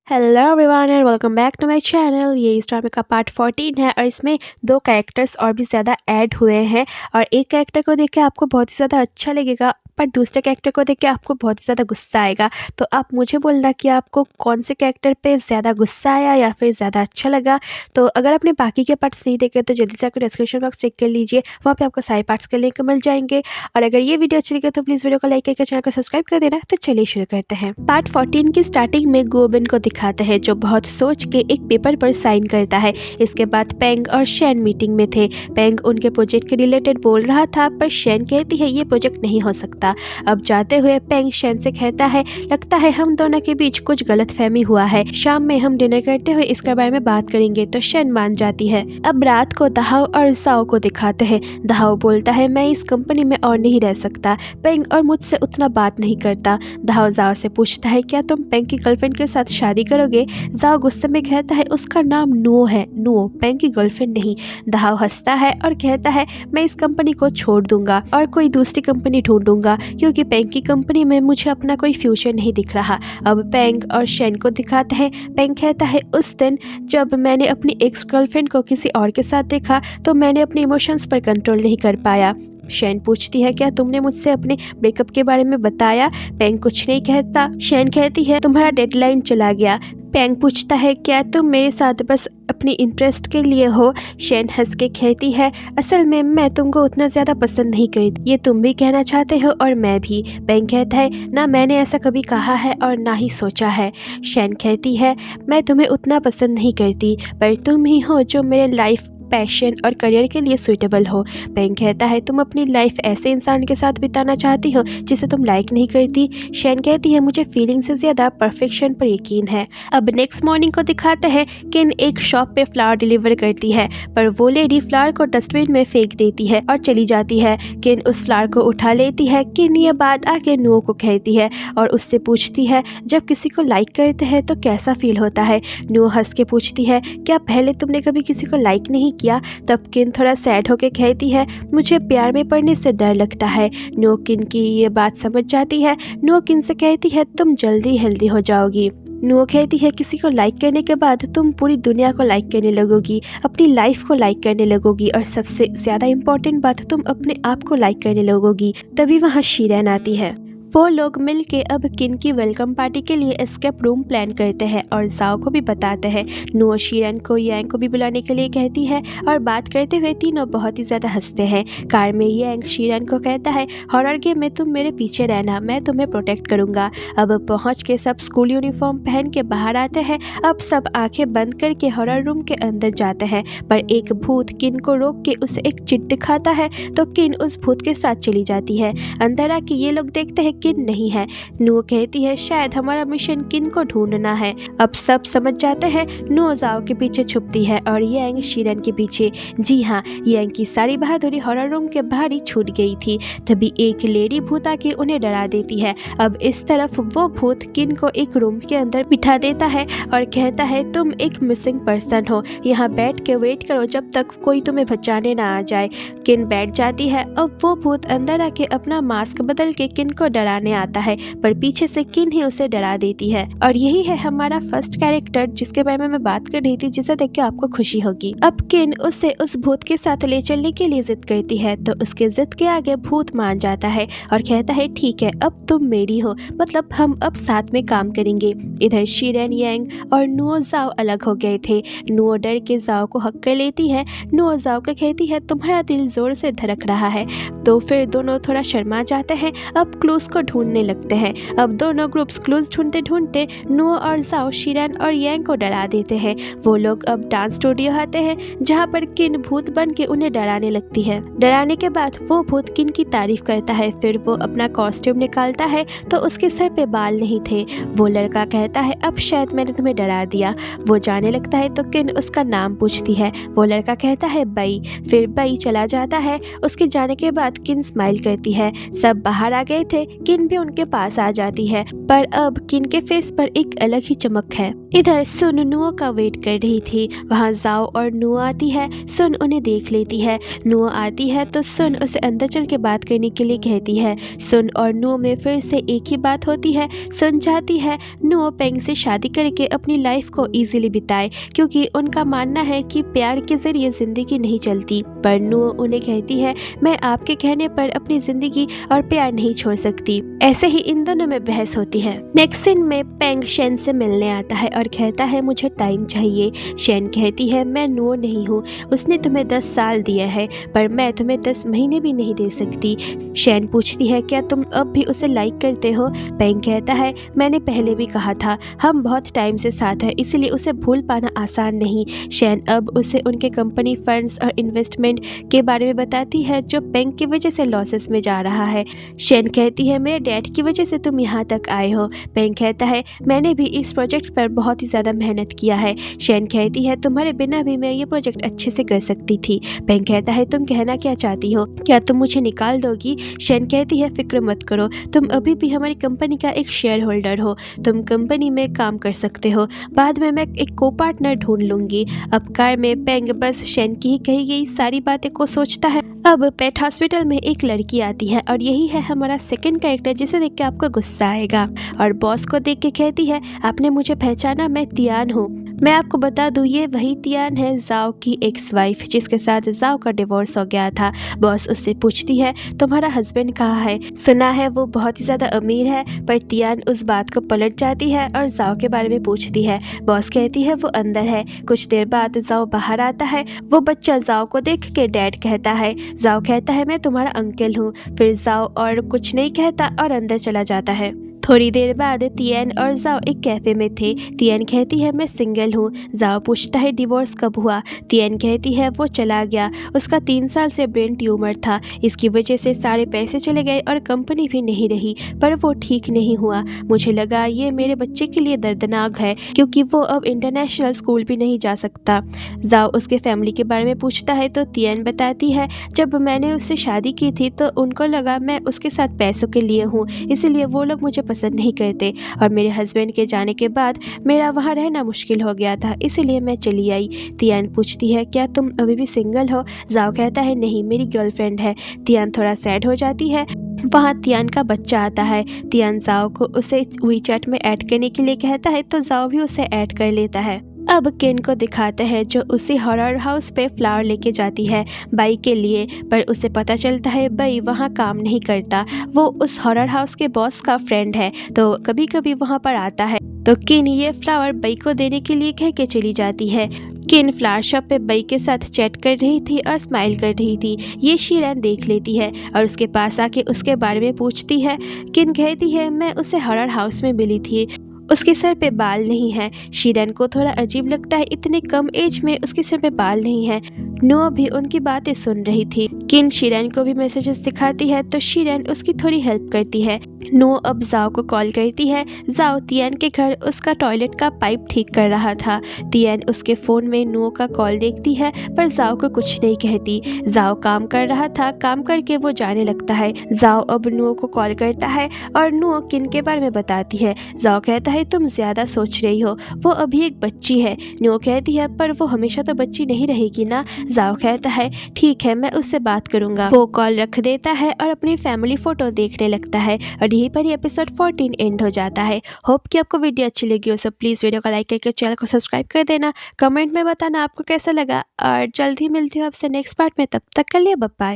Hello everyone and welcome back to my channel. ये इस ड्रामे का पार्ट 14 है और इसमें दो कैरेक्टर्स और भी ज़्यादा ऐड हुए हैं। और एक कैरेक्टर को देख के आपको बहुत ही ज़्यादा अच्छा लगेगा, पर दूसरे कैरेक्टर को देख के आपको बहुत ही ज़्यादा गुस्सा आएगा। तो आप मुझे बोलना कि आपको कौन से कैरेक्टर पे ज़्यादा गुस्सा आया या फिर ज़्यादा अच्छा लगा। तो अगर आपने बाकी के पार्ट्स नहीं देखे तो जल्दी से आपको डिस्क्रिप्शन बॉक्स चेक कर लीजिए, वहाँ पे आपको सारे पार्ट्स के लिंक मिल जाएंगे। और अगर ये वीडियो अच्छी लगे तो प्लीज़ वीडियो को लाइक करके चैनल को सब्सक्राइब कर देना। तो चलिए शुरू करते हैं। पार्ट 14 की स्टार्टिंग में गोबिन को दिखाते हैं जो बहुत सोच के एक पेपर पर साइन करता है। इसके बाद पेंग और शैन मीटिंग में थे। पेंग उनके प्रोजेक्ट के रिलेटेड बोल रहा था, पर शैन कहती है ये प्रोजेक्ट नहीं हो सकता। अब जाते हुए पेंग शैन से कहता है लगता है हम दोनों के बीच कुछ गलतफहमी हुआ है, शाम में हम डिनर करते हुए इसके बारे में बात करेंगे। तो शैन मान जाती है। अब रात को दाहाओ और जाओ को दिखाते हैं। दाहाओ बोलता है मैं इस कंपनी में और नहीं रह सकता, पेंग और मुझसे उतना बात नहीं करता। दाहाओ जाओ से पूछता है क्या तुम पेंग की गर्लफ्रेंड के साथ शादी करोगे। जाओ गुस्से में कहता है उसका नाम नुओ है, नुओ पेंग की गर्लफ्रेंड नहीं। दाहाओ हंसता है और कहता है मैं इस कंपनी को छोड़ दूंगा और कोई दूसरी कंपनी ढूंढूंगा, क्योंकि पेंग की कंपनी में मुझे अपना कोई फ्यूचर नहीं दिख रहा। अब पेंग और शैन को दिखाते हैं। पेंग कहता है उस दिन जब मैंने अपनी एक्स गर्लफ्रेंड को किसी और के साथ देखा तो मैंने अपने इमोशंस पर कंट्रोल नहीं कर पाया। शैन पूछती है क्या तुमने मुझसे अपने ब्रेकअप के बारे में बताया। पेंग कुछ नहीं कहता। शैन कहती है तुम्हारा डेडलाइन चला गया। पेंग पूछता है क्या तुम मेरे साथ बस अपनी इंटरेस्ट के लिए हो। शैन हंस के कहती है असल में मैं तुमको उतना ज़्यादा पसंद नहीं करती, ये तुम भी कहना चाहते हो और मैं भी। पेंग कहता है ना मैंने ऐसा कभी कहा है और ना ही सोचा है। शैन कहती है मैं तुम्हें उतना पसंद नहीं करती, पर तुम ही हो जो मेरे लाइफ पैशन और करियर के लिए सूटेबल हो। पेंग कहता है तुम अपनी लाइफ ऐसे इंसान के साथ बिताना चाहती हो जिसे तुम लाइक नहीं करती। शैन कहती है मुझे फीलिंग से ज़्यादा परफेक्शन पर यकीन है। अब नेक्स्ट मॉर्निंग को दिखाते हैं। किन एक शॉप पे फ्लावर डिलीवर करती है, पर वो लेडी फ्लावर को डस्टबिन में फेंक देती है और चली जाती है। किन उस फ्लावर को उठा लेती है। किन ये बात आके नुओ को कहती है और उससे पूछती है जब किसी को लाइक करते हैं तो कैसा फील होता है। नुओ हंस के पूछती है क्या पहले तुमने कभी किसी को लाइक नहीं किया। तब किन थोड़ा सैड होके कहती है मुझे प्यार में पड़ने से डर लगता है। नुओ किन की ये बात समझ जाती है। नुओ किन से कहती है तुम जल्दी हेल्दी हो जाओगी। नुओ कहती है किसी को लाइक करने के बाद तुम पूरी दुनिया को लाइक करने लगोगी, अपनी लाइफ को लाइक करने लगोगी और सबसे ज़्यादा इम्पोर्टेंट बात तुम अपने आप को लाइक करने लगोगी। तभी वहाँ शीरन आती है। वो लोग मिलके अब किन की वेलकम पार्टी के लिए एस्केप रूम प्लान करते हैं और जाओ को भी बताते हैं। नुओ शीरन को यांग को भी बुलाने के लिए कहती है और बात करते हुए तीनों बहुत ही ज़्यादा हंसते हैं। कार में यांग शीरन को कहता है हॉरर गेम में तुम मेरे पीछे रहना, मैं तुम्हें प्रोटेक्ट करूँगा। अब पहुँच के सब स्कूल यूनिफॉर्म पहन के बाहर आते हैं। अब सब आंखें बंद करके हॉरर रूम के अंदर जाते हैं, पर एक भूत किन को रोक के उसे एक चिट दिखाता है तो किन उस भूत के साथ चली जाती है। अंदर आके ये लोग देखते हैं किन नहीं है। नुओ कहती है शायद हमारा मिशन किन को ढूंढना है। अब सब समझ जाते हैं। नुओ जाओ के पीछे छुपती है और यांग शीरन के पीछे। जी हाँ, यांग की सारी बहादुरी हॉरर रूम के बाहर ही छूट गई थी। तभी एक लेडी भूत आके उन्हें डरा देती है। अब इस तरफ वो भूत किन को एक रूम के अंदर बिठा देता है और कहता है तुम एक मिसिंग पर्सन हो, यहाँ बैठ के वेट करो जब तक कोई तुम्हें बचाने ना आ जाए। किन बैठ जाती है। अब वो भूत अंदर आके अपना मास्क बदल के किन को डराने आता है, पर पीछे से किन ही उसे डरा देती है। और यही है हमारा फर्स्ट कैरेक्टर जिसके बारे में मैं बात कर रही थी, जिसे देख के आपको खुशी होगी। अब किन उसे उस भूत के साथ ले चलने के लिए जिद करती है, तो उसके जिद के आगे भूत मान जाता है और कहता है ठीक है अब तुम मेरी हो, मतलब हम अब साथ में काम करेंगे। इधर शीरन यांग और नुओ जाओ अलग हो गए थे। नुओ डर के जाओ को हक कर लेती है। नुओ जाओ को कहती है तुम्हारा दिल जोर से धड़क रहा है। तो फिर दोनों थोड़ा शर्मा जाते हैं। अब क्लूज को ढूंढने लगते हैं। अब दोनों ग्रुप्स क्लूज ढूंढते ढूंढते नुओ और जाओ शीरन और यांग को डरा देते हैं। वो लोग अब डांस स्टूडियो आते हैं जहाँ पर किन भूत बन के उन्हें डराने लगती है। डराने के बाद वो भूत किन की तारीफ करता है। फिर वो अपना कॉस्ट्यूम निकालता है तो उसके सर पे बाल नहीं थे। वो लड़का कहता है अब शायद मैंने तुम्हें डरा दिया। वो जाने लगता है तो किन उसका नाम पूछती है। वो लड़का कहता है बई। फिर बई चला जाता है। उसके जाने के बाद किन स्माइल करती है। सब बाहर आ गए थे। किन भी उनके पास आ जाती है, पर अब किन के फेस पर एक अलग ही चमक है। इधर सुन नुओ का वेट कर रही थी। वहाँ जाओ और नुओ आती है। सुन उन्हें देख लेती है। नुओ आती है तो सुन उसे अंदर चल के बात करने के लिए कहती है। सुन और नुओ में फिर से एक ही बात होती है। सुन चाहती है नुओ पेंग से शादी करके अपनी लाइफ को इजीली बिताए, क्योंकि उनका मानना है कि प्यार के जरिए जिंदगी नहीं चलती। पर नुओ उन्हें कहती है मैं आपके कहने पर अपनी जिंदगी और प्यार नहीं छोड़ सकती। ऐसे ही इन दोनों में बहस होती है। नेक्स्ट सीन में पेंग शेन से मिलने आता है और कहता है मुझे टाइम चाहिए। शेन कहती है मैं नुओ नहीं हूँ, उसने तुम्हें 10 साल दिया है पर मैं तुम्हें 10 महीने भी नहीं दे सकती। शेन पूछती है क्या तुम अब भी उसे लाइक करते हो? पेंग कहता है मैंने पहले भी कहा था हम बहुत टाइम से साथ हैं, इसलिए उसे भूल पाना आसान नहीं। शेन अब उसे उनके कंपनी फंड्स और इन्वेस्टमेंट के बारे में बताती है जो पेंग की वजह से लॉसेस में जा रहा है। शेन कहती है मेरे डैड की वजह से तुम यहाँ तक आए हो। पेंग कहता है मैंने भी इस प्रोजेक्ट पर बहुत ही ज़्यादा मेहनत किया है। शेन कहती है तुम्हारे बिना भी मैं ये प्रोजेक्ट अच्छे से कर सकती थी। पेंग कहता है तुम कहना क्या चाहती हो, क्या तुम मुझे निकाल दोगी? शेन कहती है फिक्र मत करो, तुम अभी भी हमारी कंपनी का एक शेयर होल्डर हो, तुम कंपनी में काम कर सकते हो, बाद में मैं एक को पार्टनर ढूंढ लूंगी। अब कार में पेंग बस शेन की ही कही गई सारी बातें को सोचता है। अब पेट हॉस्पिटल में एक लड़की आती है और यही है हमारा सेकंड कैरेक्टर जिसे देख के आपको गुस्सा आएगा और बॉस को देख के कहती है आपने मुझे पहचाना, मैं तियान हूँ। मैं आपको बता दूं ये वही तियान है जाओ की एक्स वाइफ जिसके साथ जाओ का डिवोर्स हो गया था। बॉस उससे पूछती है तुम्हारा हस्बैंड कहाँ है? सुना है वो बहुत ही ज़्यादा अमीर है, पर तियान उस बात को पलट जाती है और जाओ के बारे में पूछती है। बॉस कहती है वो अंदर है। कुछ देर बाद जाओ बाहर आता है। वो बच्चा जाओ को देख के डैड कहता है। जाओ कहता है मैं तुम्हारा अंकल हूँ। फिर जाओ और कुछ नहीं कहता और अंदर चला जाता है। थोड़ी देर बाद तियान और जाओ एक कैफे में थे। तियान कहती है मैं सिंगल हूँ। जाओ पूछता है डिवोर्स कब हुआ? तियान कहती है वो चला गया, उसका 3 साल से ब्रेन ट्यूमर था, इसकी वजह से सारे पैसे चले गए और कंपनी भी नहीं रही, पर वो ठीक नहीं हुआ। मुझे लगा ये मेरे बच्चे के लिए दर्दनाक है क्योंकि वो अब इंटरनेशनल स्कूल भी नहीं जा सकता। जाओ उसके फैमिली के बारे में पूछता है तो तियान बताती है जब मैंने उससे शादी की थी तो उनको लगा मैं उसके साथ पैसों के लिए हूँ, इसीलिए वो लोग मुझे पसंद नहीं करते और मेरे हस्बैंड के जाने के बाद मेरा वहाँ रहना मुश्किल हो गया था, इसीलिए मैं चली आई। तियान पूछती है क्या तुम अभी भी सिंगल हो? जाओ कहता है नहीं, मेरी गर्लफ्रेंड है। तियान थोड़ा सैड हो जाती है। वहाँ तियान का बच्चा आता है। तियान जाओ को उसे वीचैट में ऐड करने के लिए कहता है तो जाओ भी उसे ऐड कर लेता है। अब केन को दिखाते हैं जो उसी हॉरर हाउस पे फ्लावर लेके जाती है बाई के लिए, पर उसे पता चलता है बाई वहाँ काम नहीं करता, वो उस हॉरर हाउस के बॉस का फ्रेंड है तो कभी कभी वहाँ पर आता है। तो किन ये फ्लावर बाई को देने के लिए कह के चली जाती है। किन फ्लावर शॉप पे बाई के साथ चैट कर रही थी और स्माइल कर रही थी। ये शीरन देख लेती है और उसके पास आके उसके बारे में पूछती है। किन कहती है मैं उसे हॉरर हाउस में मिली थी, उसके सर पे बाल नहीं है। शीरन को थोड़ा अजीब लगता है इतने कम एज में उसके सर पे बाल नहीं है। नो भी उनकी बातें सुन रही थी। किन शीरन को भी मैसेजेस दिखाती है तो शीरन उसकी थोड़ी हेल्प करती है। नो अब जाओ को कॉल करती है। जाओ तियान के घर उसका टॉयलेट का पाइप ठीक कर रहा था। तियान उसके फ़ोन में नो का कॉल देखती है पर जाओ को कुछ नहीं कहती। जाओ काम कर रहा था, काम करके वो जाने लगता है। जाओ अब नो को कॉल करता है और नो किन के बारे में बताती है। जाओ कहता है तुम ज़्यादा सोच रही हो, वो अभी एक बच्ची है। नो कहती है पर वो हमेशा तो बच्ची नहीं रहेगी ना। जाओ कहता है ठीक है मैं उससे बात करूँगा। वो कॉल रख देता है और अपनी फैमिली फ़ोटो देखने लगता है और यहीं पर ही एपिसोड 14 एंड हो जाता है। होप कि आपको वीडियो अच्छी लगी हो, सब प्लीज़ वीडियो को लाइक करके चैनल को सब्सक्राइब कर देना। कमेंट में बताना आपको कैसा लगा और जल्द ही मिलती हूँ आपसे नेक्स्ट पार्ट में। तब तक के लिए बाय बाय।